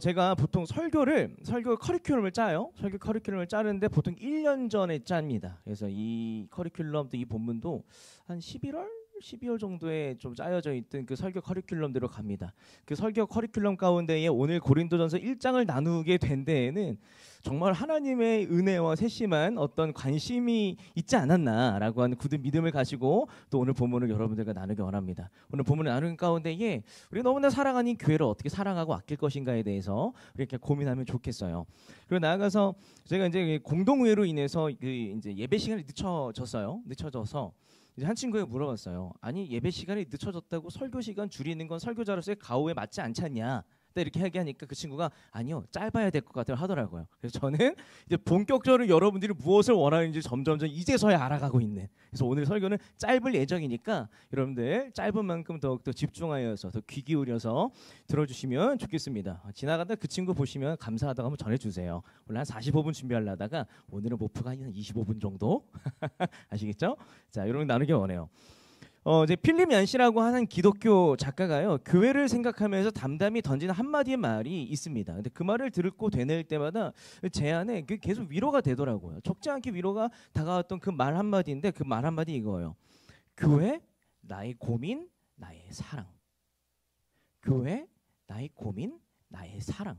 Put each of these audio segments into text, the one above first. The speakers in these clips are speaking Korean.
제가 보통 설교 커리큘럼을 짜요. 설교 커리큘럼을 짜는데 보통 1년 전에 짭니다. 그래서 이 커리큘럼도 이 본문도 한 12월 정도에 좀 짜여져 있던 그 설교 커리큘럼대로 갑니다. 그 설교 커리큘럼 가운데에 오늘 고린도전서 1장을 나누게 된 데에는 정말 하나님의 은혜와 세심한 어떤 관심이 있지 않았나라고 하는 굳은 믿음을 가지고 또 오늘 본문을 여러분들과 나누기 원합니다. 오늘 본문을 나누는 가운데에 우리가 너무나 사랑하는 교회를 어떻게 사랑하고 아낄 것인가에 대해서 이렇게 고민하면 좋겠어요. 그리고 나아가서 제가 이제 공동회로 인해서 그 이제 예배 시간이 늦춰져서 이제 한 친구가 물어봤어요. 아니 예배 시간이 늦춰졌다고 설교 시간 줄이는 건 설교자로서의 가오에 맞지 않잖냐? 이렇게 얘기하니까 그 친구가 아니요 짧아야 될 것 같아요 하더라고요. 그래서 저는 이제 본격적으로 여러분들이 무엇을 원하는지 점점점 이제서야 알아가고 있는. 그래서 오늘 설교는 짧을 예정이니까 여러분들 짧은 만큼 더욱더 집중하여서 더 귀 기울여서 들어주시면 좋겠습니다. 지나가다 그 친구 보시면 감사하다고 한번 전해주세요. 원래 한 45분 준비하려다가 오늘은 목표가 한 25분 정도 아시겠죠? 자, 여러분 나누기 원해요. 이제 필립 얀시라고 하는 기독교 작가가요, 교회를 생각하면서 담담히 던지는 한마디의 말이 있습니다. 근데 그 말을 듣고 되뇌일 때마다 제 안에 계속 위로가 되더라고요. 적지 않게 위로가 다가왔던 그 말 한마디인데 그 말 한마디 이거예요. 교회, 나의 고민, 나의 사랑. 교회, 나의 고민, 나의 사랑.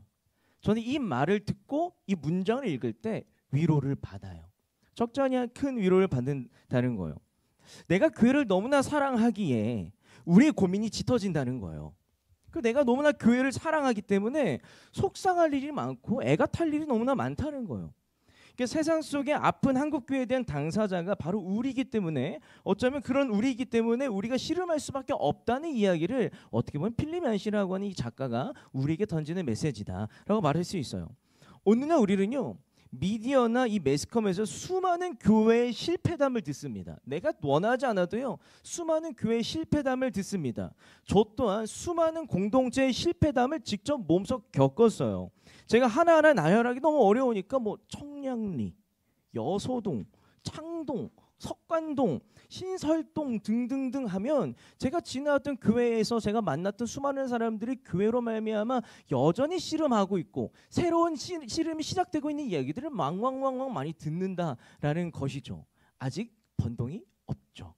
저는 이 말을 듣고 이 문장을 읽을 때 위로를 받아요. 적지 않은 큰 위로를 받는다는 거예요. 내가 교회를 너무나 사랑하기에 우리의 고민이 짙어진다는 거예요. 내가 너무나 교회를 사랑하기 때문에 속상할 일이 많고 애가 탈 일이 너무나 많다는 거예요. 세상 속에 아픈 한국교회에 대한 당사자가 바로 우리이기 때문에 어쩌면 그런 우리이기 때문에 우리가 씨름할 수밖에 없다는 이야기를 어떻게 보면 필립 얀시라고 하는 이 작가가 우리에게 던지는 메시지다라고 말할 수 있어요. 오늘날 우리는요, 미디어나 이 매스컴에서 수많은 교회의 실패담을 듣습니다. 내가 원하지 않아도요, 수많은 교회의 실패담을 듣습니다. 저 또한 수많은 공동체의 실패담을 직접 몸소 겪었어요. 제가 하나하나 나열하기 너무 어려우니까 청량리, 여소동, 창동, 석관동, 신설동 등등등 하면 제가 지나왔던 교회에서 제가 만났던 수많은 사람들이 교회로 말미암아 여전히 씨름하고 있고 새로운 씨름이 시작되고 있는 이야기들을 왕왕왕왕 많이 듣는다라는 것이죠. 아직 번동이 없죠.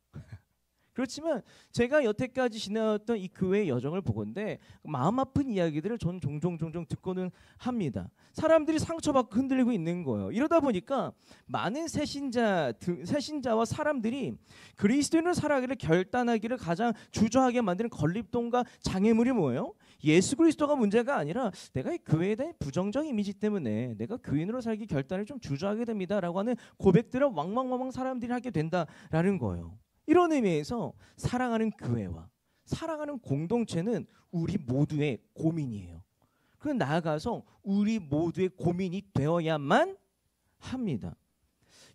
그렇지만 제가 여태까지 지나왔던 이 교회의 여정을 보건대 마음 아픈 이야기들을 저는 종종 듣고는 합니다. 사람들이 상처받고 흔들리고 있는 거예요. 이러다 보니까 많은 새신자와 사람들이 그리스도인을 살아가기를 결단하기를 가장 주저하게 만드는 걸림돌과 장애물이 뭐예요? 예수 그리스도가 문제가 아니라 내가 이 교회에 대한 부정적 이미지 때문에 내가 교인으로 살기 결단을 좀 주저하게 됩니다라고 하는 고백들을 왕왕왕왕 사람들이 하게 된다라는 거예요. 이런 의미에서 사랑하는 교회와 사랑하는 공동체는 우리 모두의 고민이에요. 그럼 나아가서 우리 모두의 고민이 되어야만 합니다.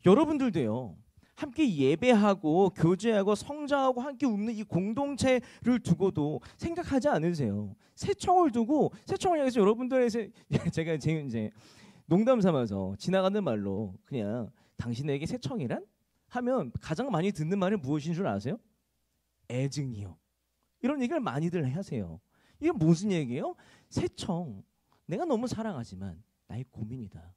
여러분들도요, 함께 예배하고 교제하고 성장하고 함께 웃는 이 공동체를 두고도 생각하지 않으세요? 새총을 두고 새총을 향해서 여러분들에서 제가 이제 농담 삼아서 지나가는 말로 그냥 당신에게 새총이란? 하면 가장 많이 듣는 말이 무엇인 줄 아세요? 애증이요. 이런 얘기를 많이들 하세요. 이게 무슨 얘기예요? 새총, 내가 너무 사랑하지만 나의 고민이다.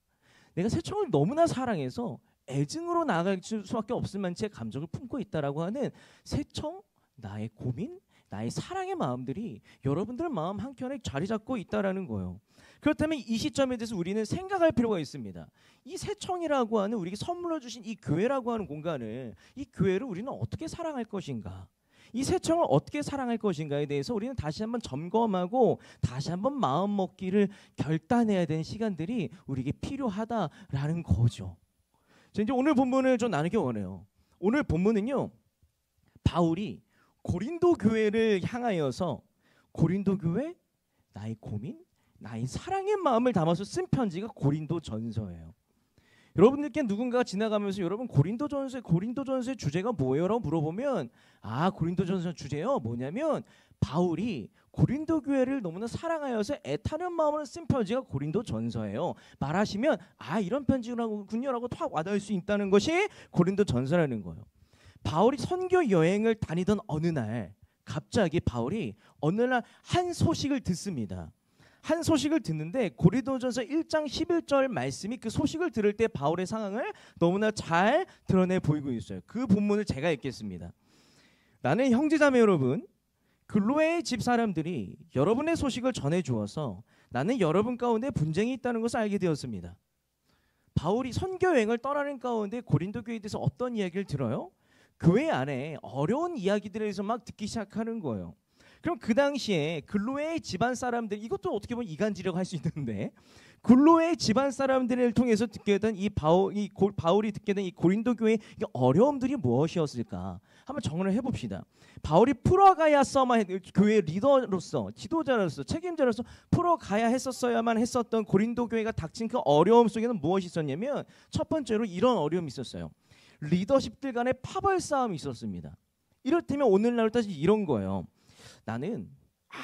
내가 새총을 너무나 사랑해서 애증으로 나아갈 수밖에 없을 만치의 감정을 품고 있다라고 하는 새총, 나의 고민, 나의 사랑의 마음들이 여러분들 마음 한켠에 자리 잡고 있다라는 거예요. 그렇다면 이 시점에 대해서 우리는 생각할 필요가 있습니다. 이 새총이라고 하는 우리에게 선물로 주신 이 교회라고 하는 공간을, 이 교회를 우리는 어떻게 사랑할 것인가, 이 새총을 어떻게 사랑할 것인가에 대해서 우리는 다시 한번 점검하고 다시 한번 마음 먹기를 결단해야 되는 시간들이 우리에게 필요하다라는 거죠. 자, 이제 오늘 본문을 좀 나누기 원해요. 오늘 본문은요, 바울이 고린도 교회를 향하여서 고린도 교회, 나의 고민, 나의 사랑의 마음을 담아서 쓴 편지가 고린도 전서예요. 여러분들께 누군가가 지나가면서 여러분 고린도전서의 주제가 뭐예요? 라고 물어보면 고린도전서 주제요? 뭐냐면 바울이 고린도 교회를 너무나 사랑하여서 애타는 마음으로 쓴 편지가 고린도전서예요. 말하시면 이런 편지군요라고 탁 와닿을 수 있다는 것이 고린도전서라는 거예요. 바울이 선교 여행을 다니던 어느 날 갑자기 바울이 어느 날 한 소식을 듣습니다. 한 소식을 듣는데 고린도전서 1장 11절 말씀이 그 소식을 들을 때 바울의 상황을 너무나 잘 드러내 보이고 있어요. 그 본문을 제가 읽겠습니다. 나는 형제자매 여러분, 글로의 집 사람들이 여러분의 소식을 전해 주어서 나는 여러분 가운데 분쟁이 있다는 것을 알게 되었습니다. 바울이 선교 여행을 떠나는 가운데 고린도 교회에 대해서 어떤 이야기를 들어요? 교회 안에 어려운 이야기들에 대해서 막 듣기 시작하는 거예요. 그럼 그 당시에 글로의 집안 사람들, 이것도 어떻게 보면 이간질이라고 할 수 있는데, 글로의 집안 사람들을 통해서 듣게 된 바울이 듣게 된 이 고린도 교회의 어려움들이 무엇이었을까? 한번 정리를 해봅시다. 바울이 풀어가야만 교회 리더로서, 지도자로서, 책임자로서 풀어가야 했었어야만 했었던 고린도 교회가 닥친 그 어려움 속에는 무엇이 있었냐면, 첫 번째로 이런 어려움이 있었어요. 리더십들 간의 파벌 싸움이 있었습니다. 이를테면 오늘날 따지면 이런 거예요. 나는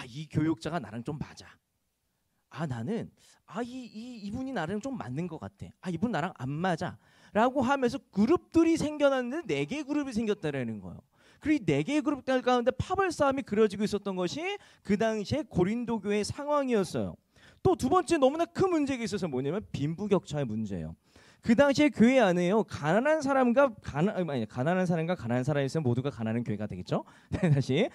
이 교육자가 나랑 좀 맞아. 나는 이분이 나랑 좀 맞는 것 같아. 이분 나랑 안 맞아. 라고 하면서 그룹들이 생겨났는데 4개의 그룹이 생겼다라는 거예요. 그리고 4개의 그룹들 가운데 파벌 싸움이 그려지고 있었던 것이 그 당시에 고린도 교회의 상황이었어요. 또 두 번째 너무나 큰 문제가 있어서 뭐냐면 빈부격차의 문제예요. 그 당시에 교회 안에요, 가난한 사람과 가난한 사람이 있으면 모두가 가난한 교회가 되겠죠. 다시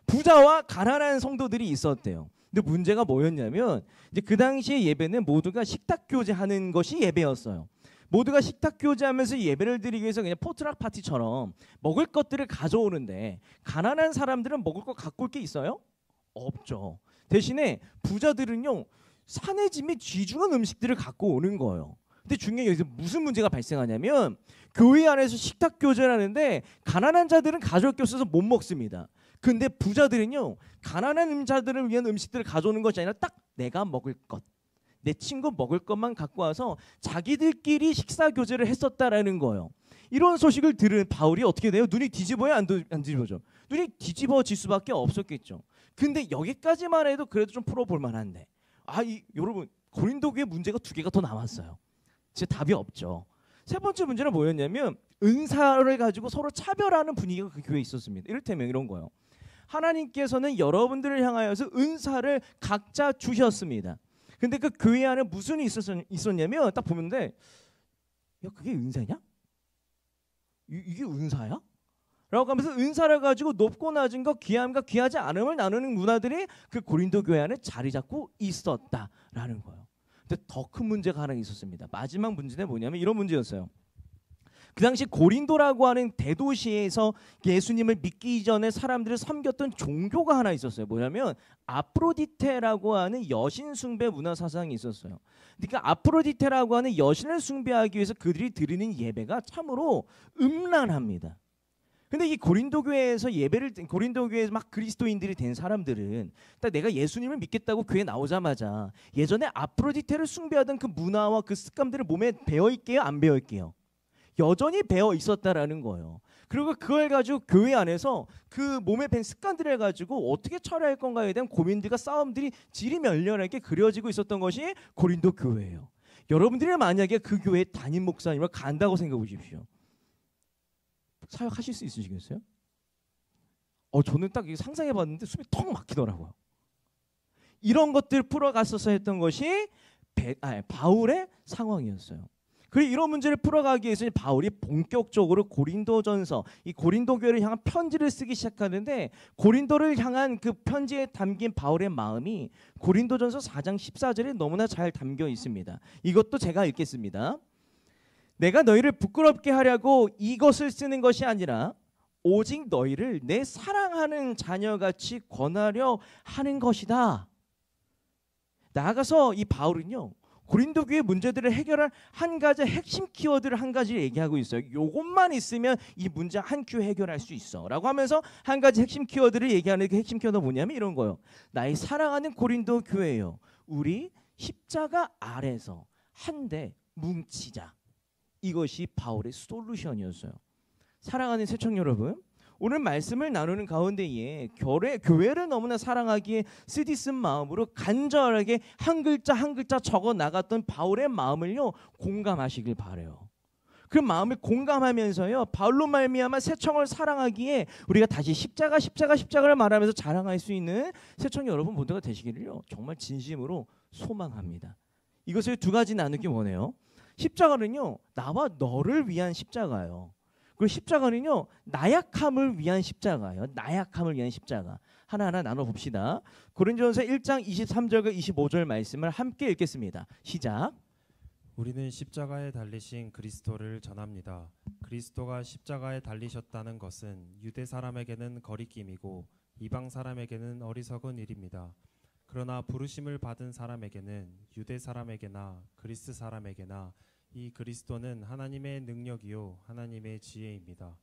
부자와 가난한 성도들이 있었대요. 근데 문제가 뭐였냐면 이제 그 당시에 예배는 모두가 식탁 교제하는 것이 예배였어요. 모두가 식탁 교제하면서 예배를 드리기 위해서 그냥 포트락 파티처럼 먹을 것들을 가져오는데, 가난한 사람들은 먹을 거 갖고 올 게 있어요? 없죠. 대신에 부자들은요, 산의 짐에 귀중한 음식들을 갖고 오는 거예요. 근데 중요한 여기서 무슨 문제가 발생하냐면, 교회 안에서 식탁 교제를 하는데 가난한 자들은 가져올 게 없어서 못 먹습니다. 근데 부자들은요, 가난한 자들을 위한 음식들을 가져오는 것이 아니라 딱 내가 먹을 것, 내 친구 먹을 것만 갖고 와서 자기들끼리 식사 교제를 했었다라는 거예요. 이런 소식을 들은 바울이 어떻게 돼요? 눈이 뒤집어요? 안 뒤집어져? 눈이 뒤집어질 수밖에 없었겠죠. 근데 여기까지만 해도 그래도 좀 풀어볼 만한데, 여러분, 고린도 교회 문제가 2개가 더 남았어요. 진짜 답이 없죠. 세 번째 문제는 뭐였냐면, 은사를 가지고 서로 차별하는 분위기가 그 교회에 있었습니다. 이를테면 이런 거예요. 하나님께서는 여러분들을 향하여서 은사를 각자 주셨습니다. 근데 그 교회 안에 무슨 일이 있었냐면, 딱 보는데, 야, 그게 은사냐? 이게 은사야? 라고 하면서 은사를 가지고 높고 낮은 것, 귀함과 귀하지 않음을 나누는 문화들이 그 고린도 교회 안에 자리 잡고 있었다라는 거예요. 근데 더 큰 문제가 하나 있었습니다. 마지막 문제는 뭐냐면 이런 문제였어요. 그 당시 고린도라고 하는 대도시에서 예수님을 믿기 전에 사람들을 섬겼던 종교가 하나 있었어요. 뭐냐면 아프로디테라고 하는 여신 숭배 문화 사상이 있었어요. 그러니까 아프로디테라고 하는 여신을 숭배하기 위해서 그들이 드리는 예배가 참으로 음란합니다. 근데 이 고린도 교회에서 고린도 교회에서 막 그리스도인들이 된 사람들은 딱 내가 예수님을 믿겠다고 교회 나오자마자 예전에 아프로디테를 숭배하던 그 문화와 그 습관들을 몸에 배어 있게요, 안 배어 있게요? 여전히 배어 있었다라는 거예요. 그리고 그걸 가지고 교회 안에서 그 몸에 밴 습관들을 가지고 어떻게 처리할 건가에 대한 고민들과 싸움들이 질이 멸렬하게 그려지고 있었던 것이 고린도 교회예요. 여러분들이 만약에 그 교회 담임 목사님을 간다고 생각해 보십시오. 사역하실 수 있으시겠어요? 저는 딱 상상해봤는데 숨이 턱 막히더라고요. 이런 것들 풀어갔어서 했던 것이 바울의 상황이었어요. 그리고 이런 문제를 풀어가기 위해서 바울이 본격적으로 고린도전서, 이 고린도 교회를 향한 편지를 쓰기 시작하는데, 고린도를 향한 그 편지에 담긴 바울의 마음이 고린도전서 4장 14절에 너무나 잘 담겨 있습니다. 이것도 제가 읽겠습니다. 내가 너희를 부끄럽게 하려고 이것을 쓰는 것이 아니라 오직 너희를 내 사랑하는 자녀같이 권하려 하는 것이다. 나아가서 이 바울은요, 고린도 교회 문제들을 해결할 한 가지 핵심 키워드를 한 가지 얘기하고 있어요. 요것만 있으면 이 문제 한 큐 해결할 수 있어 라고 하면서 한 가지 핵심 키워드를 얘기하는 그 핵심 키워드가 뭐냐면 이런 거예요. 나의 사랑하는 고린도 교회요, 우리 십자가 아래서 한데 뭉치자. 이것이 바울의 솔루션이었어요. 사랑하는 새청 여러분, 오늘 말씀을 나누는 가운데에 교회를 너무나 사랑하기에 쓰디쓴 마음으로 간절하게 한 글자 한 글자 적어 나갔던 바울의 마음을요, 공감하시길 바라요. 그 마음을 공감하면서요, 바울로 말미암아 새청을 사랑하기에 우리가 다시 십자가를 말하면서 자랑할 수 있는 새청 여러분 모두가 되시기를요 정말 진심으로 소망합니다. 이것을 두 가지 나누기 원해요. 십자가는요 나와 너를 위한 십자가예요. 그리고 십자가는요 나약함을 위한 십자가예요. 나약함을 위한 십자가. 하나하나 나눠봅시다. 고린도전서 1장 23절과 25절 말씀을 함께 읽겠습니다. 시작. 우리는 십자가에 달리신 그리스도를 전합니다. 그리스도가 십자가에 달리셨다는 것은 유대 사람에게는 거리낌이고 이방 사람에게는 어리석은 일입니다. 그러나 부르심을 받은 사람에게는 유대 사람에게나 그리스 사람에게나 이 그리스도는 하나님의 능력이요 하나님의 지혜입니다.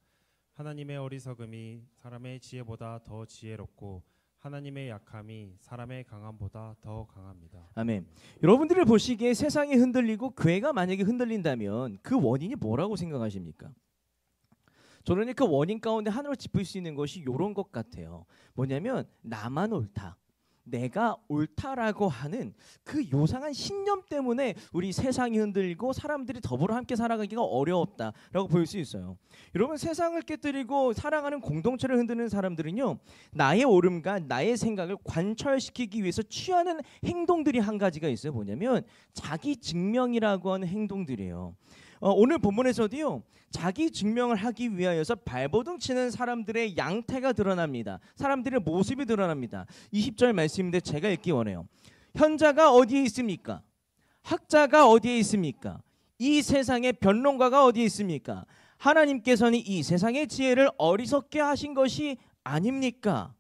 하나님의 어리석음이 사람의 지혜보다 더 지혜롭고 하나님의 약함이 사람의 강함보다 더 강합니다. 아멘. 여러분들이 보시기에 세상이 흔들리고 교회가 만약에 흔들린다면 그 원인이 뭐라고 생각하십니까? 저는 그 원인 가운데 하나로 짚을 수 있는 것이 이런 것 같아요. 뭐냐면 나만 옳다, 내가 옳다라고 하는 그 요상한 신념 때문에 우리 세상이 흔들리고 사람들이 더불어 함께 살아가기가 어려웠다라고 볼 수 있어요. 여러분, 세상을 깨뜨리고 살아가는 공동체를 흔드는 사람들은요 나의 옳음과 나의 생각을 관철시키기 위해서 취하는 행동들이 한 가지가 있어요. 뭐냐면 자기 증명이라고 하는 행동들이에요. 오늘 본문에서도요 자기 증명을 하기 위하여서 발버둥 치는 사람들의 양태가 드러납니다. 사람들의 모습이 드러납니다. 20절 말씀인데 제가 읽기 원해요. 현자가 어디에 있습니까? 학자가 어디에 있습니까? 이 세상의 변론가가 어디에 있습니까? 하나님께서는 이 세상의 지혜를 어리석게 하신 것이 아닙니까?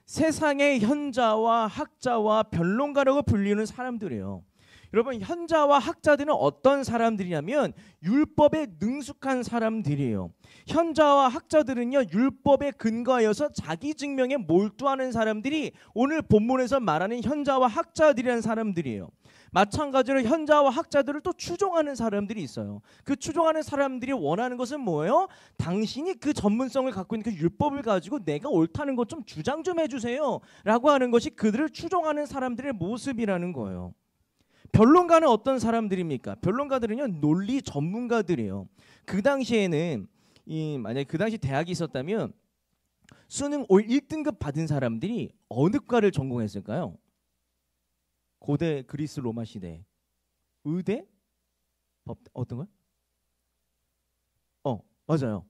세상의 현자와 학자와 변론가라고 불리는 사람들이에요. 여러분, 현자와 학자들은 어떤 사람들이냐면 율법에 능숙한 사람들이에요. 현자와 학자들은요 율법에 근거하여서 자기 증명에 몰두하는 사람들이 오늘 본문에서 말하는 현자와 학자들이라는 사람들이에요. 마찬가지로 현자와 학자들을 또 추종하는 사람들이 있어요. 그 추종하는 사람들이 원하는 것은 뭐예요? 당신이 그 전문성을 갖고 있는 그 율법을 가지고 내가 옳다는 것 좀 주장 좀 해주세요 라고 하는 것이 그들을 추종하는 사람들의 모습이라는 거예요. 변론가는 어떤 사람들입니까? 변론가들은요 논리 전문가들이에요. 그 당시에는 만약에 그 당시 대학이 있었다면 수능 올 1등급 받은 사람들이 어느 과를 전공했을까요? 고대 그리스 로마 시대 의대? 법 어떤 거요? 맞아요.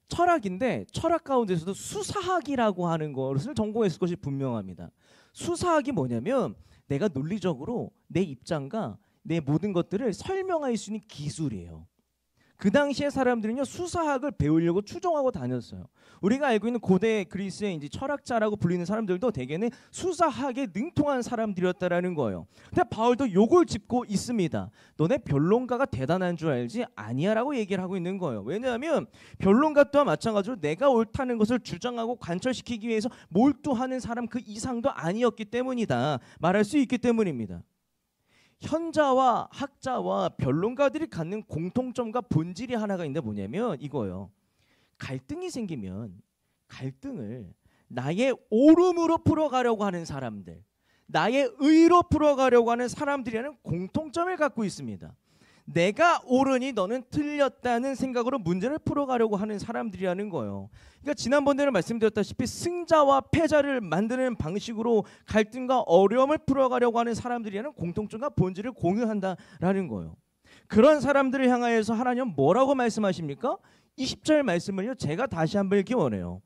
철학인데 철학 가운데서도 수사학이라고 하는 것을 전공했을 것이 분명합니다. 수사학이 뭐냐면 내가 논리적으로 내 입장과 내 모든 것들을 설명할 수 있는 기술이에요. 그 당시에 사람들은요 수사학을 배우려고 추종하고 다녔어요. 우리가 알고 있는 고대 그리스의 이제 철학자라고 불리는 사람들도 대개는 수사학에 능통한 사람들이었다라는 거예요. 근데 바울도 요걸 짚고 있습니다. 너네 변론가가 대단한 줄 알지? 아니야라고 얘기를 하고 있는 거예요. 왜냐하면 변론가 또한 마찬가지로 내가 옳다는 것을 주장하고 관철시키기 위해서 몰두하는 사람 그 이상도 아니었기 때문이다 말할 수 있기 때문입니다. 현자와 학자와 변론가들이 갖는 공통점과 본질이 하나가 있는데 뭐냐면 이거예요. 갈등이 생기면 갈등을 나의 옳음으로 풀어가려고 하는 사람들, 나의 의로 풀어가려고 하는 사람들이라는 공통점을 갖고 있습니다. 내가 옳으니 너는 틀렸다는 생각으로 문제를 풀어가려고 하는 사람들이라는 거예요. 그러니까 지난번에는 말씀드렸다시피 승자와 패자를 만드는 방식으로 갈등과 어려움을 풀어가려고 하는 사람들이라는 공통점과 본질을 공유한다라는 거예요. 그런 사람들을 향하여서 하나님은 뭐라고 말씀하십니까? 20절 말씀을요 제가 다시 한번 읽기 원해요.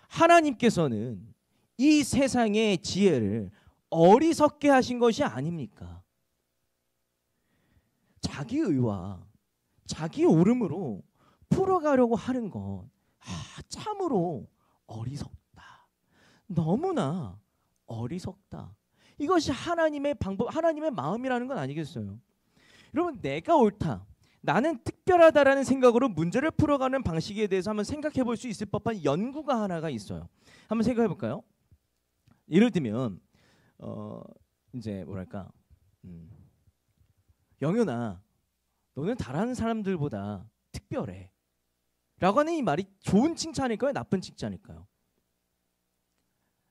하나님께서는 이 세상의 지혜를 어리석게 하신 것이 아닙니까? 자기 의와 자기 옳음으로 풀어가려고 하는 것 참으로 어리석다. 너무나 어리석다. 이것이 하나님의 방법, 하나님의 마음이라는 건 아니겠어요? 여러분, 내가 옳다, 나는 특별하다라는 생각으로 문제를 풀어가는 방식에 대해서 한번 생각해 볼 수 있을 법한 연구가 하나가 있어요. 한번 생각해 볼까요? 예를 들면 이제 뭐랄까 영윤아, 너는 다른 사람들보다 특별해 라고 하는 이 말이 좋은 칭찬일까요? 나쁜 칭찬일까요?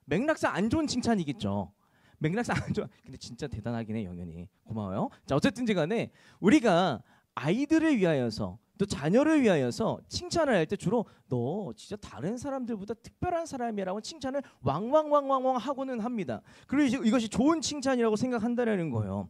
맥락상 안 좋은 칭찬이겠죠. 맥락상 안 좋아. 근데 진짜 대단하긴 해, 영윤이. 고마워요. 자, 어쨌든지 간에 우리가 아이들을 위하여서 또 자녀를 위하여서 칭찬을 할 때 주로 너 진짜 다른 사람들보다 특별한 사람이라고 칭찬을 왕왕왕왕왕 하고는 합니다. 그리고 이것이 좋은 칭찬이라고 생각한다는 거예요.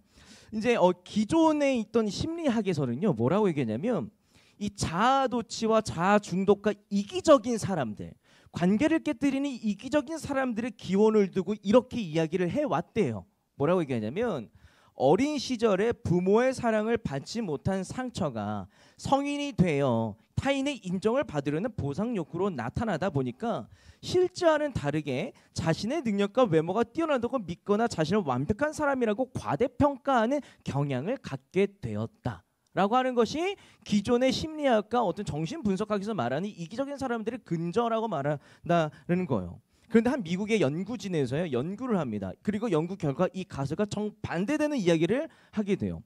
이제 기존에 있던 심리학에서는요, 뭐라고 얘기하냐면 이 자아도취와 자아 중독과 이기적인 사람들, 관계를 깨뜨리는 이기적인 사람들의 기원을 두고 이렇게 이야기를 해왔대요. 뭐라고 얘기하냐면 어린 시절에 부모의 사랑을 받지 못한 상처가 성인이 되어 타인의 인정을 받으려는 보상 욕구로 나타나다 보니까 실제와는 다르게 자신의 능력과 외모가 뛰어나다고 믿거나 자신을 완벽한 사람이라고 과대평가하는 경향을 갖게 되었다라고 하는 것이 기존의 심리학과 어떤 정신분석학에서 말하는 이기적인 사람들의 근저라고 말한다는 거예요. 그런데 한 미국의 연구진에서요, 연구를 합니다. 그리고 연구 결과 이 가설과 정반대되는 이야기를 하게 돼요.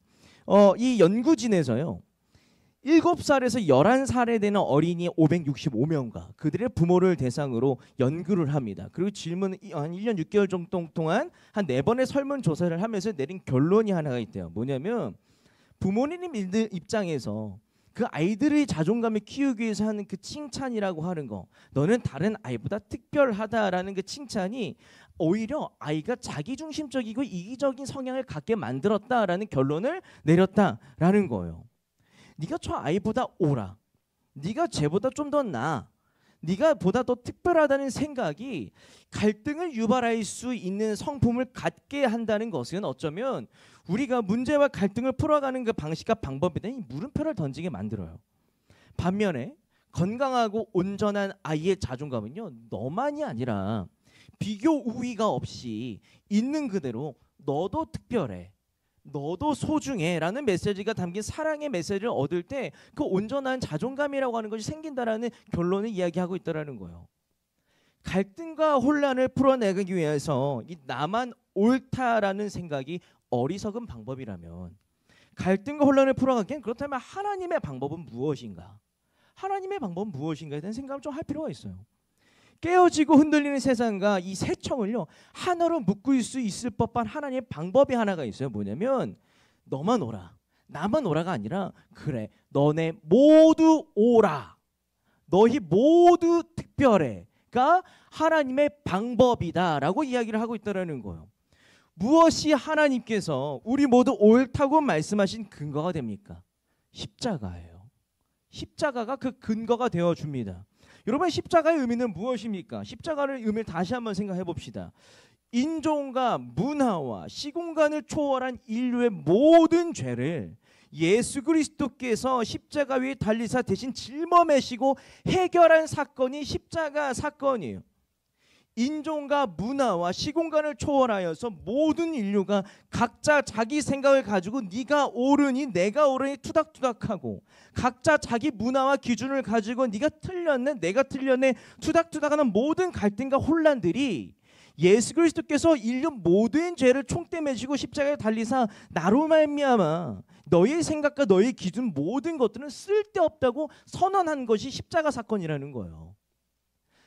이 연구진에서요, 7살에서 11살에 되는 어린이 565명과 그들의 부모를 대상으로 연구를 합니다. 그리고 질문 한 1년 6개월 정도 동안 한 4번의 설문조사를 하면서 내린 결론이 하나가 있대요. 뭐냐면 부모님 입장에서 그 아이들의 자존감을 키우기 위해서 하는 그 칭찬이라고 하는 거, 너는 다른 아이보다 특별하다라는 그 칭찬이 오히려 아이가 자기중심적이고 이기적인 성향을 갖게 만들었다라는 결론을 내렸다라는 거예요. 네가 저 아이보다 오라, 네가 쟤보다 좀 더 나아, 네가 보다 더 특별하다는 생각이 갈등을 유발할 수 있는 성품을 갖게 한다는 것은 어쩌면 우리가 문제와 갈등을 풀어가는 그 방식과 방법에 대한 물음표를 던지게 만들어요. 반면에 건강하고 온전한 아이의 자존감은요, 너만이 아니라 비교 우위가 없이 있는 그대로 너도 특별해, 너도 소중해 라는 메시지가 담긴 사랑의 메시지를 얻을 때 그 온전한 자존감이라고 하는 것이 생긴다라는 결론을 이야기하고 있다는 거예요. 갈등과 혼란을 풀어내기 위해서 이 나만 옳다라는 생각이 어리석은 방법이라면, 갈등과 혼란을 풀어가기엔 그렇다면 하나님의 방법은 무엇인가? 하나님의 방법은 무엇인가에 대한 생각을 좀 할 필요가 있어요. 깨어지고 흔들리는 세상과 이 세청을요, 하나로 묶을 수 있을 법한 하나님의 방법이 하나가 있어요. 뭐냐면 너만 오라, 나만 오라가 아니라 그래, 너네 모두 오라, 너희 모두 특별해가 하나님의 방법이다라고 이야기를 하고 있다는 거예요. 무엇이 하나님께서 우리 모두 옳다고 말씀하신 근거가 됩니까? 십자가예요. 십자가가 그 근거가 되어줍니다. 여러분, 십자가의 의미는 무엇입니까? 십자가의 의미를 다시 한번 생각해 봅시다. 인종과 문화와 시공간을 초월한 인류의 모든 죄를 예수 그리스도께서 십자가 위에 달리사 대신 짊어매시고 해결한 사건이 십자가 사건이에요. 인종과 문화와 시공간을 초월하여서 모든 인류가 각자 자기 생각을 가지고 네가 옳으니 내가 옳으니 투닥투닥하고, 각자 자기 문화와 기준을 가지고 네가 틀렸네 내가 틀렸네 투닥투닥하는 모든 갈등과 혼란들이 예수 그리스도께서 인류 모든 죄를 총대 매시고 십자가에 달리사 나로 말미암아 너의 생각과 너의 기준 모든 것들은 쓸데없다고 선언한 것이 십자가 사건이라는 거예요.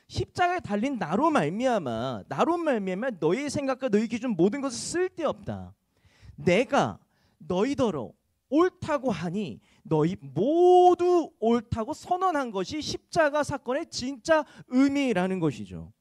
십자가에 달린 나로 말미암아 너의 생각과 너의 기준 모든 것은 쓸데없다. 내가 너희더러 옳다고 하니 너희 모두 옳다고 선언한 것이 십자가 사건의 진짜 의미라는 것이죠.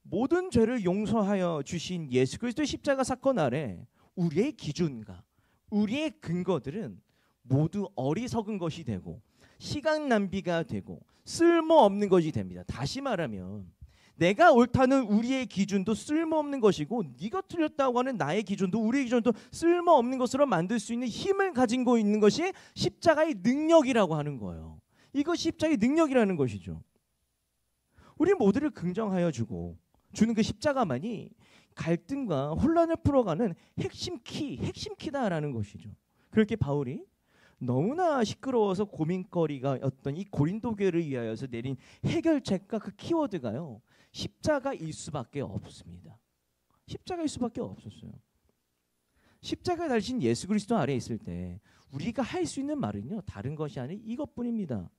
모든 죄를 용서하여 주신 예수 그리스도의 십자가 사건 아래 우리의 기준과 우리의 근거들은 모두 어리석은 것이 되고 시간 낭비가 되고 쓸모없는 것이 됩니다. 다시 말하면 내가 옳다는 우리의 기준도 쓸모없는 것이고, 네가 틀렸다고 하는 나의 기준도 우리의 기준도 쓸모없는 것으로 만들 수 있는 힘을 가지고 있는 것이 십자가의 능력이라고 하는 거예요. 이것이 십자가의 능력이라는 것이죠. 우리 모두를 긍정하여 주는 그 십자가만이 갈등과 혼란을 풀어가는 핵심 키다라는 것이죠. 그렇게 바울이 너무나 시끄러워서 고민거리가 었던 이 고린도 교회를 위하여서 내린 해결책과 그 키워드가요, 십자가일 수밖에 없습니다. 십자가일 수밖에 없었어요. 십자가에 달리신 예수 그리스도 아래에 있을 때 우리가 할 수 있는 말은요, 다른 것이 아닌 이것뿐입니다.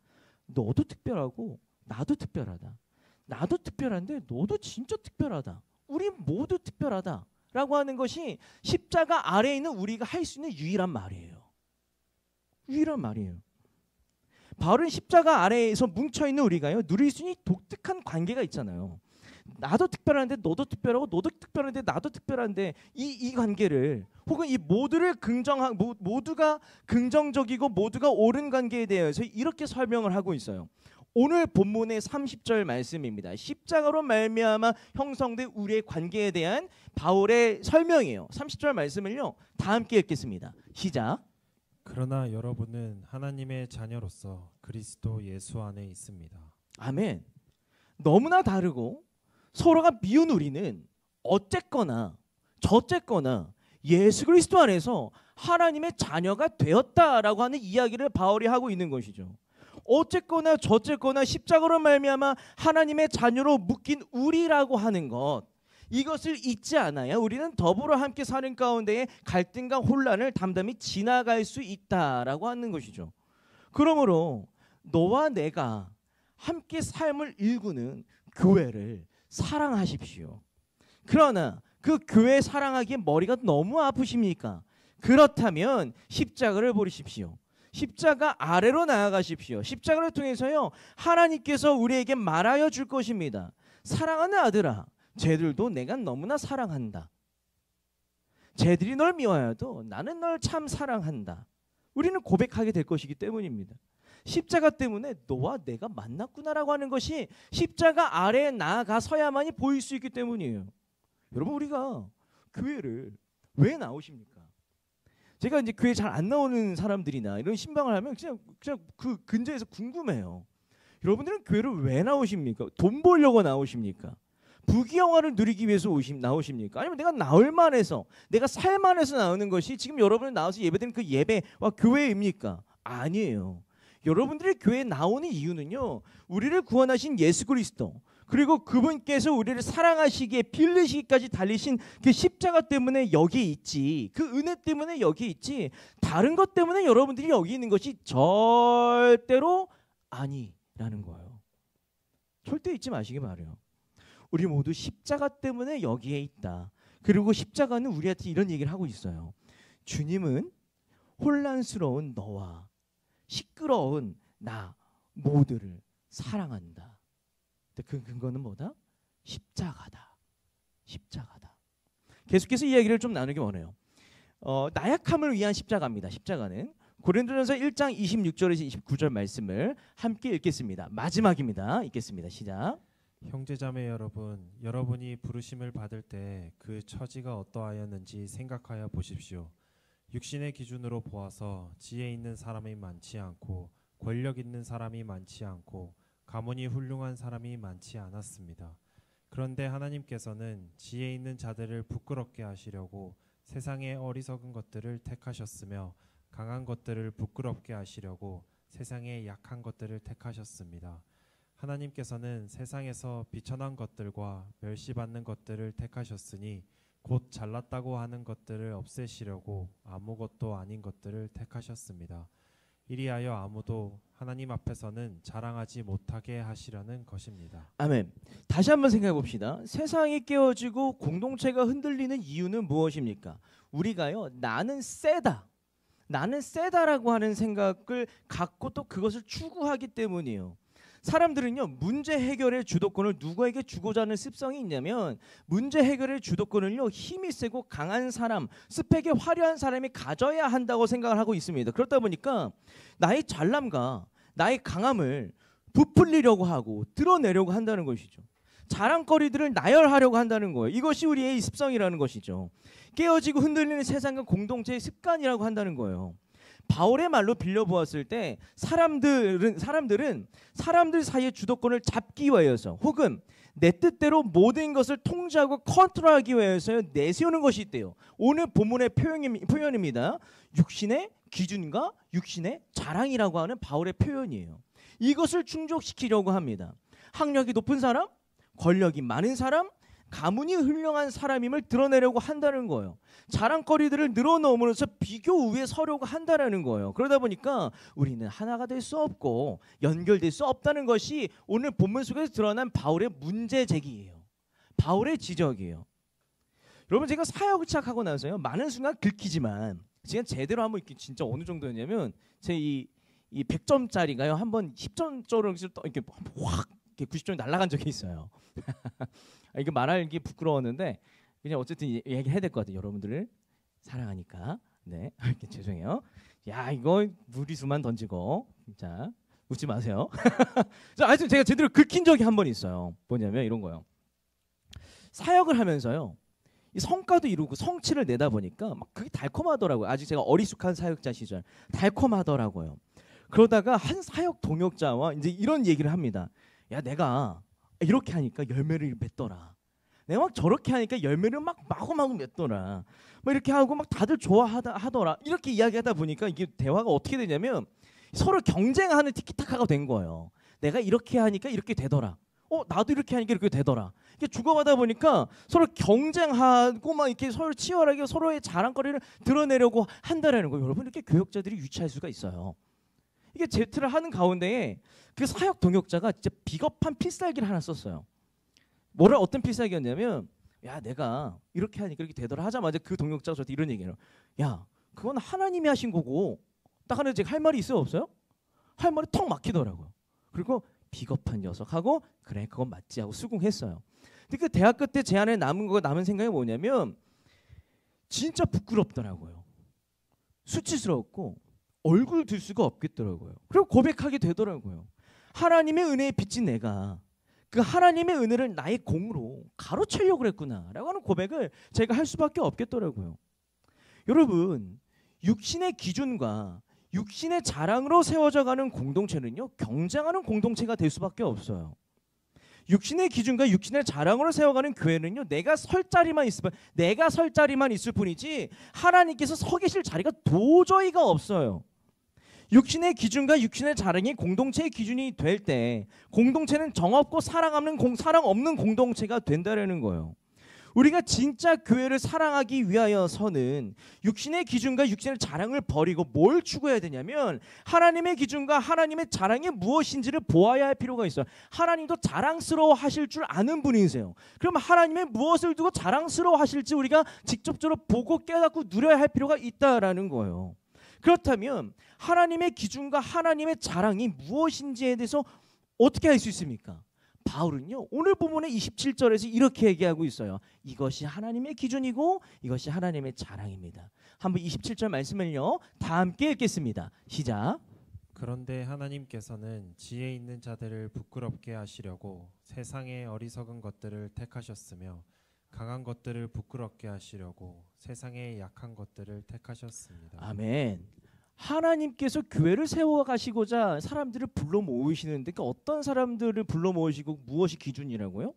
너도 특별하고 나도 특별하다. 나도 특별한데 너도 진짜 특별하다. 우리 모두 특별하다 라고 하는 것이 십자가 아래에 있는 우리가 할 수 있는 유일한 말이에요. 유일한 말이에요. 바울은 십자가 아래에서 뭉쳐있는 우리가요, 누릴 수 있는 독특한 관계가 있잖아요. 나도 특별한데 너도 특별하고, 너도 특별한데 나도 특별한데, 이 관계를, 혹은 이 모두를 모두가 긍정적이고 모두가 옳은 관계에 대해서 이렇게 설명을 하고 있어요. 오늘 본문의 30절 말씀입니다. 십자가로 말미암아 형성된 우리의 관계에 대한 바울의 설명이에요. 30절 말씀을요, 다 함께 읽겠습니다. 시작. 그러나 여러분은 하나님의 자녀로서 그리스도 예수 안에 있습니다. 아멘. 너무나 다르고 서로가 미운 우리는 어쨌거나 저쨌거나 예수 그리스도 안에서 하나님의 자녀가 되었다라고 하는 이야기를 바울이 하고 있는 것이죠. 어쨌거나 저쨌거나 십자가로 말미암아 하나님의 자녀로 묶인 우리라고 하는 것, 이것을 잊지 않아야 우리는 더불어 함께 사는 가운데에 갈등과 혼란을 담담히 지나갈 수 있다라고 하는 것이죠. 그러므로 너와 내가 함께 삶을 일구는 교회를 사랑하십시오. 그러나 그 교회 사랑하기에 머리가 너무 아프십니까? 그렇다면 십자가를 버리십시오. 십자가 아래로 나아가십시오. 십자가를 통해서요, 하나님께서 우리에게 말하여 줄 것입니다. 사랑하는 아들아, 쟤들도 내가 너무나 사랑한다. 쟤들이 널 미워해도 나는 널 참 사랑한다. 우리는 고백하게 될 것이기 때문입니다. 십자가 때문에 너와 내가 만났구나라고 하는 것이 십자가 아래에 나아가서야만이 보일 수 있기 때문이에요. 여러분, 우리가 교회를 왜 나오십니까? 제가 이제 교회 잘 안 나오는 사람들이나 이런 신방을 하면 그냥 그 근처에서 궁금해요. 여러분들은 교회를 왜 나오십니까? 돈 벌려고 나오십니까? 부귀영화를 누리기 위해서 나오십니까? 아니면 내가 나올 만해서, 내가 살 만해서 나오는 것이 지금 여러분이 나와서 예배드리는 그 예배와 교회입니까? 아니에요. 여러분들이 교회에 나오는 이유는요, 우리를 구원하신 예수 그리스도, 그리고 그분께서 우리를 사랑하시기에 빌리시기까지 달리신 그 십자가 때문에 여기 있지, 그 은혜 때문에 여기 있지, 다른 것 때문에 여러분들이 여기 있는 것이 절대로 아니라는 거예요. 절대 잊지 마시기 바라요. 우리 모두 십자가 때문에 여기에 있다. 그리고 십자가는 우리한테 이런 얘기를 하고 있어요. 주님은 혼란스러운 너와 시끄러운 나 모두를 사랑한다. 그 근거는 뭐다? 십자가다. 십자가다. 계속해서 이야기를 좀 나누기 원해요. 나약함을 위한 십자가입니다. 십자가는 고린도전서 1장 26절에서 29절 말씀을 함께 읽겠습니다. 마지막입니다. 읽겠습니다. 시작. 형제자매 여러분, 여러분이 부르심을 받을 때 그 처지가 어떠하였는지 생각하여 보십시오. 육신의 기준으로 보아서 지혜 있는 사람이 많지 않고 권력 있는 사람이 많지 않고 가문이 훌륭한 사람이 많지 않았습니다. 그런데 하나님께서는 지혜 있는 자들을 부끄럽게 하시려고 세상의 어리석은 것들을 택하셨으며 강한 것들을 부끄럽게 하시려고 세상의 약한 것들을 택하셨습니다. 하나님께서는 세상에서 비천한 것들과 멸시받는 것들을 택하셨으니 곧 잘났다고 하는 것들을 없애시려고 아무것도 아닌 것들을 택하셨습니다. 이리하여 아무도 하나님 앞에서는 자랑하지 못하게 하시려는 것입니다. 아멘. 다시 한번 생각해 봅시다. 세상이 깨어지고 공동체가 흔들리는 이유는 무엇입니까? 우리가요, 나는 세다, 나는 세다라고 하는 생각을 갖고 또 그것을 추구하기 때문이에요. 사람들은요, 문제 해결의 주도권을 누구에게 주고자 하는 습성이 있냐면, 문제 해결의 주도권을요, 힘이 세고 강한 사람, 스펙이 화려한 사람이 가져야 한다고 생각을 하고 있습니다. 그렇다 보니까 나의 잘남과 나의 강함을 부풀리려고 하고 드러내려고 한다는 것이죠. 자랑거리들을 나열하려고 한다는 거예요. 이것이 우리의 습성이라는 것이죠. 깨어지고 흔들리는 세상과 공동체의 습관이라고 한다는 거예요. 바울의 말로 빌려보았을 때 사람들은 사람들 사이의 주도권을 잡기 위해서, 혹은 내 뜻대로 모든 것을 통제하고 컨트롤하기 위해서 내세우는 것이 있대요. 오늘 본문의 표현입니다. 육신의 기준과 육신의 자랑이라고 하는 바울의 표현이에요. 이것을 충족시키려고 합니다. 학력이 높은 사람, 권력이 많은 사람, 가문이 훌륭한 사람임을 드러내려고 한다는 거예요. 자랑거리들을 늘어놓으면서 비교 우위에 서려고 한다는 거예요. 그러다 보니까 우리는 하나가 될 수 없고 연결될 수 없다는 것이 오늘 본문 속에서 드러난 바울의 문제 제기예요. 바울의 지적이에요. 여러분, 제가 사역을 시작하고 나서요, 많은 순간 긁히지만 제가 제대로 한번 진짜 어느 정도였냐면, 제 이 이 100점짜리가요. 한번 10점짜리로 이렇게 확 90점이 날아간 적이 있어요. 이거 말하기 부끄러웠는데 그냥 어쨌든 얘기해야 될 것 같아요. 여러분들을 사랑하니까. 네, 죄송해요. 야, 이거 무리수만 던지고 자 웃지 마세요. 자, 하여튼 제가 제대로 긁힌 적이 한 번 있어요. 뭐냐면 이런 거요. 사역을 하면서요. 이 성과도 이루고 성취를 내다 보니까 막 그게 달콤하더라고요. 아직 제가 어리숙한 사역자 시절 달콤하더라고요. 그러다가 한 사역 동역자와 이제 이런 얘기를 합니다. 야, 내가 이렇게 하니까 열매를 맺더라. 내가 막 저렇게 하니까 열매를 막 마구마구 맺더라. 막 이렇게 하고 막 다들 좋아하더라. 이렇게 이야기하다 보니까 이게 대화가 어떻게 되냐면 서로 경쟁하는 티키타카가 된 거예요. 내가 이렇게 하니까 이렇게 되더라. 나도 이렇게 하니까 이렇게 되더라. 이게 주고받아 보니까 서로 경쟁하고 막 이렇게 서로 치열하게 서로의 자랑거리를 드러내려고 한다라는 거예요. 여러분, 이렇게 교역자들이 유치할 수가 있어요. 이게 제트를 하는 가운데에 그 사역 동역자가 진짜 비겁한 필살기를 하나 썼어요. 어떤 필살기였냐면, 야, 내가 이렇게 하니까 이렇게 되더라 하자마자 그 동역자가 저한테 이런 얘기해요. 야, 그건 하나님이 하신 거고. 딱 하나 제가 할 말이 있어요, 없어요? 할 말이 턱 막히더라고요. 그리고 비겁한 녀석하고 그래, 그건 맞지 하고 수긍했어요. 근데 그 대학교 때 제 안에 남은 생각이 뭐냐면 진짜 부끄럽더라고요. 수치스러웠고 얼굴 들 수가 없겠더라고요. 그리고 고백하게 되더라고요. 하나님의 은혜에 빚진 내가 그 하나님의 은혜를 나의 공으로 가로채려고 그랬구나라고 하는 고백을 제가 할 수밖에 없겠더라고요. 여러분, 육신의 기준과 육신의 자랑으로 세워져가는 공동체는요, 경쟁하는 공동체가 될 수밖에 없어요. 육신의 기준과 육신의 자랑으로 세워가는 교회는요, 내가 설 자리만 있을 뿐이지 하나님께서 서 계실 자리가 도저히가 없어요. 육신의 기준과 육신의 자랑이 공동체의 기준이 될 때 공동체는 정없고 사랑 없는 공동체가 된다라는 거예요. 우리가 진짜 교회를 사랑하기 위하여서는 육신의 기준과 육신의 자랑을 버리고 뭘 추구해야 되냐면 하나님의 기준과 하나님의 자랑이 무엇인지를 보아야 할 필요가 있어요. 하나님도 자랑스러워 하실 줄 아는 분이세요. 그럼 하나님의 무엇을 두고 자랑스러워 하실지 우리가 직접적으로 보고 깨닫고 누려야 할 필요가 있다라는 거예요. 그렇다면 하나님의 기준과 하나님의 자랑이 무엇인지에 대해서 어떻게 알 수 있습니까? 바울은요, 오늘 본문의 27절에서 이렇게 얘기하고 있어요. 이것이 하나님의 기준이고 이것이 하나님의 자랑입니다. 한번 27절 말씀을요, 다 함께 읽겠습니다. 시작. 그런데 하나님께서는 지혜 있는 자들을 부끄럽게 하시려고 세상의 어리석은 것들을 택하셨으며 강한 것들을 부끄럽게 하시려고 세상의 약한 것들을 택하셨습니다. 아멘. 하나님께서 교회를 세워가시고자 사람들을 불러 모으시는데 그 어떤 사람들을 불러 모으시고 무엇이 기준이라고요?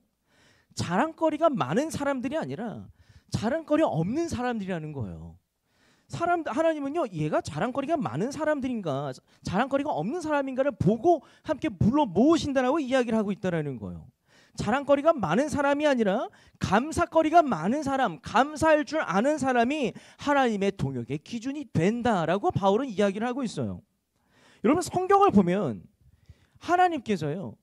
자랑거리가 많은 사람들이 아니라 자랑거리 없는 사람들이라는 거예요. 하나님은요, 얘가 자랑거리가 많은 사람들인가 자랑거리가 없는 사람인가를 보고 함께 불러 모으신다라고 이야기를 하고 있다라는 거예요. 자랑거리가 많은 사람이 아니라 감사거리가 많은 사람, 감사할 줄 아는 사람이 하나님의 동역의 기준이 된다라고 바울은 이야기를 하고 있어요. 여러분, 성경을 보면 하나님께서요,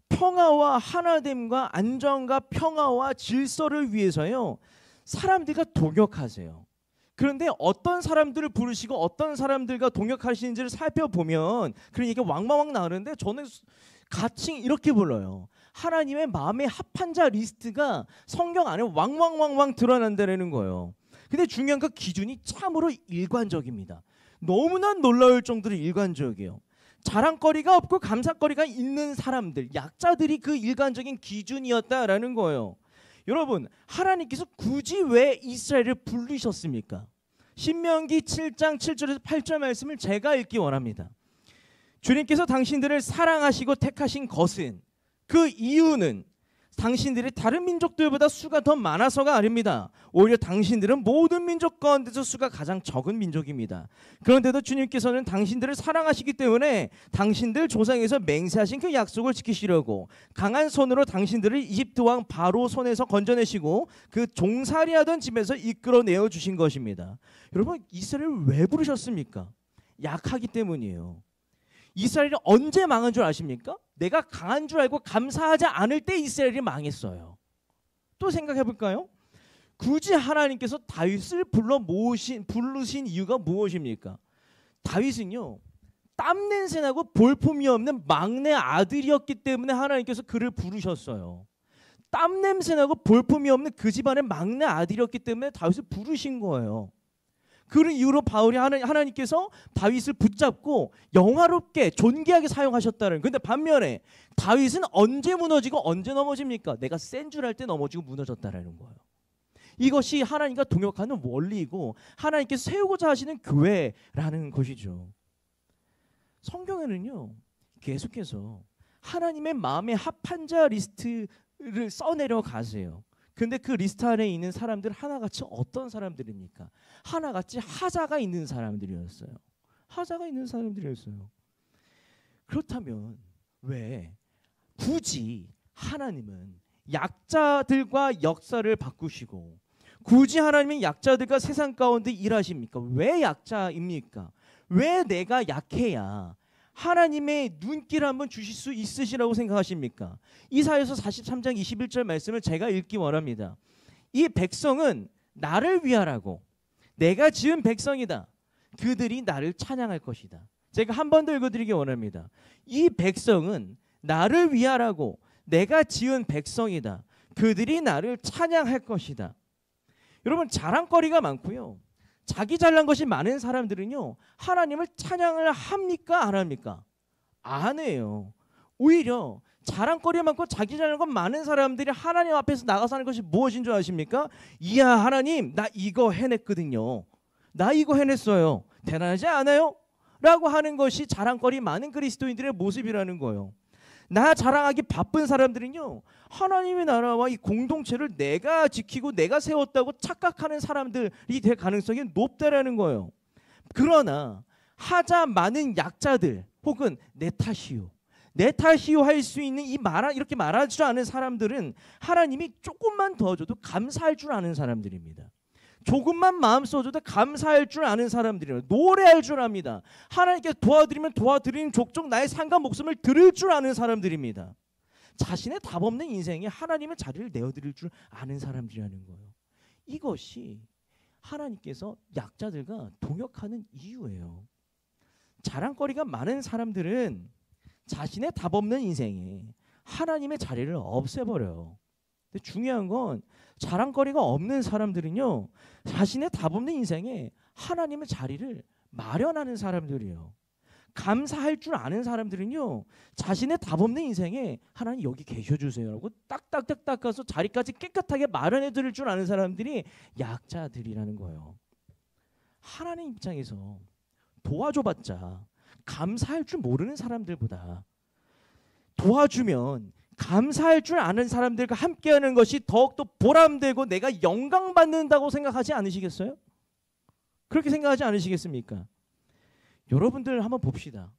평화와 하나됨과 안정과 평화와 질서를 위해서요, 사람들과 동역하세요. 그런데 어떤 사람들을 부르시고 어떤 사람들과 동역하시는지를 살펴보면 그런 얘기가 왕왕왕 나오는데 저는 같이 이렇게 불러요. 하나님의 마음에 합한 자 리스트가 성경 안에 왕왕왕왕 드러난다는 거예요. 근데 중요한 그 기준이 참으로 일관적입니다. 너무나 놀라울 정도로 일관적이에요. 자랑거리가 없고 감사거리가 있는 사람들, 약자들이 그 일관적인 기준이었다라는 거예요. 여러분, 하나님께서 굳이 왜 이스라엘을 부르셨습니까? 신명기 7장 7절에서 8절 말씀을 제가 읽기 원합니다. 주님께서 당신들을 사랑하시고 택하신 것은, 그 이유는 당신들이 다른 민족들보다 수가 더 많아서가 아닙니다. 오히려 당신들은 모든 민족 가운데서 수가 가장 적은 민족입니다. 그런데도 주님께서는 당신들을 사랑하시기 때문에 당신들 조상에서 맹세하신 그 약속을 지키시려고 강한 손으로 당신들을 이집트 왕 바로 손에서 건져내시고 그 종살이하던 집에서 이끌어내어 주신 것입니다. 여러분, 이스라엘을 왜 부르셨습니까? 약하기 때문이에요. 이스라엘이 언제 망한 줄 아십니까? 내가 강한 줄 알고 감사하지 않을 때 이스라엘이 망했어요. 또 생각해 볼까요? 굳이 하나님께서 다윗을 부르신 이유가 무엇입니까? 다윗은요, 땀 냄새나고 볼품이 없는 막내 아들이었기 때문에 하나님께서 그를 부르셨어요. 땀 냄새나고 볼품이 없는 그 집안의 막내 아들이었기 때문에 다윗을 부르신 거예요. 그 이후로 바울이 하나님께서 다윗을 붙잡고 영화롭게 존귀하게 사용하셨다는. 근데 반면에 다윗은 언제 무너지고 언제 넘어집니까? 내가 센 줄 알 때 넘어지고 무너졌다라는 거예요. 이것이 하나님과 동역하는 원리이고 하나님께서 세우고자 하시는 교회라는 것이죠. 성경에는요, 계속해서 하나님의 마음에 합한 자 리스트를 써내려 가세요. 근데 그 리스트 안에 있는 사람들 하나같이 어떤 사람들입니까? 하나같이 하자가 있는 사람들이었어요. 하자가 있는 사람들이었어요. 그렇다면 왜 굳이 하나님은 약자들과 역사를 바꾸시고 굳이 하나님은 약자들과 세상 가운데 일하십니까? 왜 약자입니까? 왜 내가 약해야 하나님의 눈길 한번 주실 수 있으시라고 생각하십니까? 이사야서 43장 21절 말씀을 제가 읽기 원합니다. 이 백성은 나를 위하라고, 내가 지은 백성이다. 그들이 나를 찬양할 것이다. 제가 한 번 더 읽어드리기 원합니다. 이 백성은 나를 위하라고, 내가 지은 백성이다. 그들이 나를 찬양할 것이다. 여러분, 자랑거리가 많고요, 자기 잘난 것이 많은 사람들은요, 하나님을 찬양을 합니까? 안 합니까? 안 해요. 오히려 자랑거리 많고 자기 잘난 것 많은 사람들이 하나님 앞에서 나가서 하는 것이 무엇인 줄 아십니까? 이야, 하나님, 나 이거 해냈거든요. 나 이거 해냈어요. 대단하지 않아요? 라고 하는 것이 자랑거리 많은 그리스도인들의 모습이라는 거예요. 나 자랑하기 바쁜 사람들은요, 하나님의 나라와 이 공동체를 내가 지키고 내가 세웠다고 착각하는 사람들이 될 가능성이 높다라는 거예요. 그러나 하자 많은 약자들 혹은 내 탓이요 할 수 있는 이렇게 말할 줄 아는 사람들은 하나님이 조금만 더 줘도 감사할 줄 아는 사람들입니다. 조금만 마음 써줘도 감사할 줄 아는 사람들이에요. 노래할 줄 압니다. 하나님께 도와드리면 도와드리는 족족 나의 삶과 목숨을 들을 줄 아는 사람들입니다. 자신의 답 없는 인생에 하나님의 자리를 내어드릴 줄 아는 사람들이라는 거예요. 이것이 하나님께서 약자들과 동역하는 이유예요. 자랑거리가 많은 사람들은 자신의 답 없는 인생에 하나님의 자리를 없애버려요. 근데 중요한 건 자랑거리가 없는 사람들은요, 자신의 답 없는 인생에 하나님의 자리를 마련하는 사람들이에요. 감사할 줄 아는 사람들은요, 자신의 답 없는 인생에 하나님 여기 계셔주세요 라고 딱딱딱 닦아서 자리까지 깨끗하게 마련해 드릴 줄 아는 사람들이 약자들이라는 거예요. 하나님 입장에서 도와줘봤자 감사할 줄 모르는 사람들보다 도와주면 감사할 줄 아는 사람들과 함께하는 것이 더욱더 보람되고 내가 영광받는다고 생각하지 않으시겠어요? 그렇게 생각하지 않으시겠습니까? 여러분들 한번 봅시다.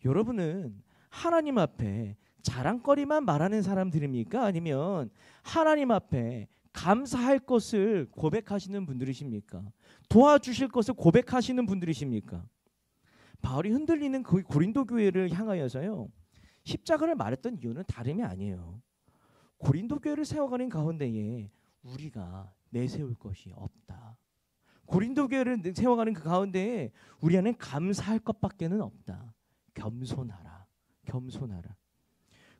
여러분은 하나님 앞에 자랑거리만 말하는 사람들입니까? 아니면 하나님 앞에 감사할 것을 고백하시는 분들이십니까? 도와주실 것을 고백하시는 분들이십니까? 바울이 흔들리는 그 고린도 교회를 향하여서요, 십자가를 말했던 이유는 다름이 아니에요. 고린도 교회를 세워가는 가운데에 우리가 내세울 것이 없다. 고린도 교회를 세워가는 그 가운데에 우리 안에 감사할 것밖에는 없다. 겸손하라. 겸손하라.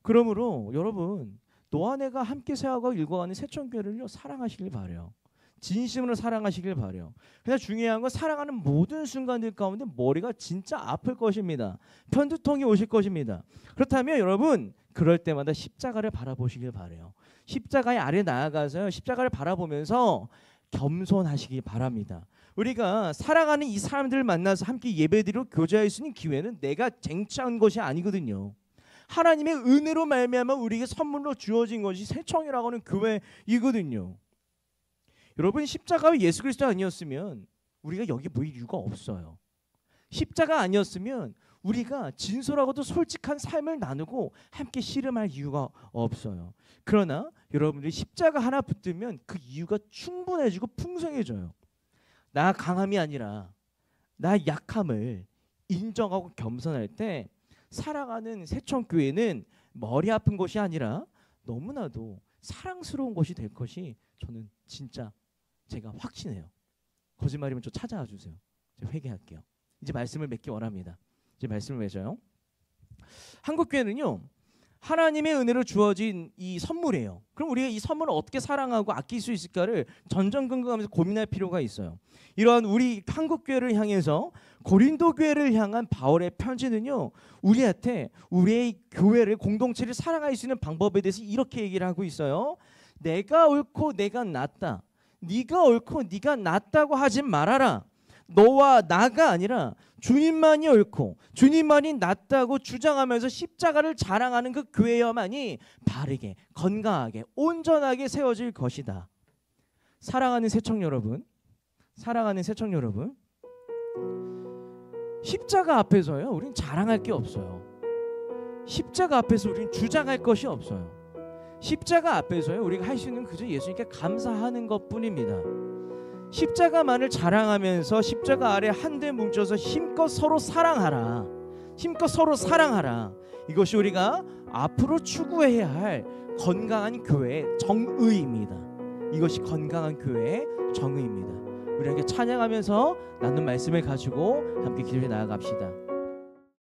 그러므로 여러분, 너와 내가 함께 세워가고 일궈가는 세천교회를요, 사랑하시길 바라요. 진심으로 사랑하시길 바라요. 그냥 중요한 건 사랑하는 모든 순간들 가운데 머리가 진짜 아플 것입니다. 편두통이 오실 것입니다. 그렇다면 여러분, 그럴 때마다 십자가를 바라보시길 바라요. 십자가의 아래 나아가서 십자가를 바라보면서 겸손하시기 바랍니다. 우리가 사랑하는 이 사람들을 만나서 함께 예배드리고 교제할 수 있는 기회는 내가 쟁취한 것이 아니거든요. 하나님의 은혜로 말미암아 우리에게 선물로 주어진 것이 새청이라고 하는 교회이거든요. 여러분, 십자가가 예수 그리스도 아니었으면 우리가 여기 모일 이유가 없어요. 십자가 아니었으면 우리가 진솔하고도 솔직한 삶을 나누고 함께 씨름할 이유가 없어요. 그러나 여러분들이 십자가 하나 붙들면 그 이유가 충분해지고 풍성해져요. 나 강함이 아니라 나 약함을 인정하고 겸손할 때 살아가는 새천교회는 머리 아픈 것이 아니라 너무나도 사랑스러운 것이 될 것이 저는 진짜 제가 확신해요. 거짓말이면 좀 찾아와 주세요. 제가 회개할게요. 이제 말씀을 맺기 원합니다. 이제 말씀을 맺어요. 한국교회는요, 하나님의 은혜로 주어진 이 선물이에요. 그럼 우리가 이 선물을 어떻게 사랑하고 아낄 수 있을까를 전전긍긍하면서 고민할 필요가 있어요. 이러한 우리 한국교회를 향해서 고린도 교회를 향한 바울의 편지는요, 우리한테 우리의 교회를, 공동체를 사랑할 수 있는 방법에 대해서 이렇게 얘기를 하고 있어요. 내가 옳고 내가 낫다, 네가 옳고 네가 낫다고 하지 말아라. 너와 나가 아니라 주님만이 옳고 주님만이 낫다고 주장하면서 십자가를 자랑하는 그 교회여만이 바르게, 건강하게, 온전하게 세워질 것이다. 사랑하는 새청 여러분, 사랑하는 새청 여러분, 십자가 앞에서요, 우린 자랑할 게 없어요. 십자가 앞에서 우린 주장할 것이 없어요. 십자가 앞에서요, 우리가 할 수 있는 그저 예수님께 감사하는 것뿐입니다. 십자가만을 자랑하면서 십자가 아래 한데 뭉쳐서 힘껏 서로 사랑하라, 힘껏 서로 사랑하라. 이것이 우리가 앞으로 추구해야 할 건강한 교회의 정의입니다. 이것이 건강한 교회의 정의입니다. 우리 함께 찬양하면서 나눈 말씀을 가지고 함께 기도해 나아갑시다.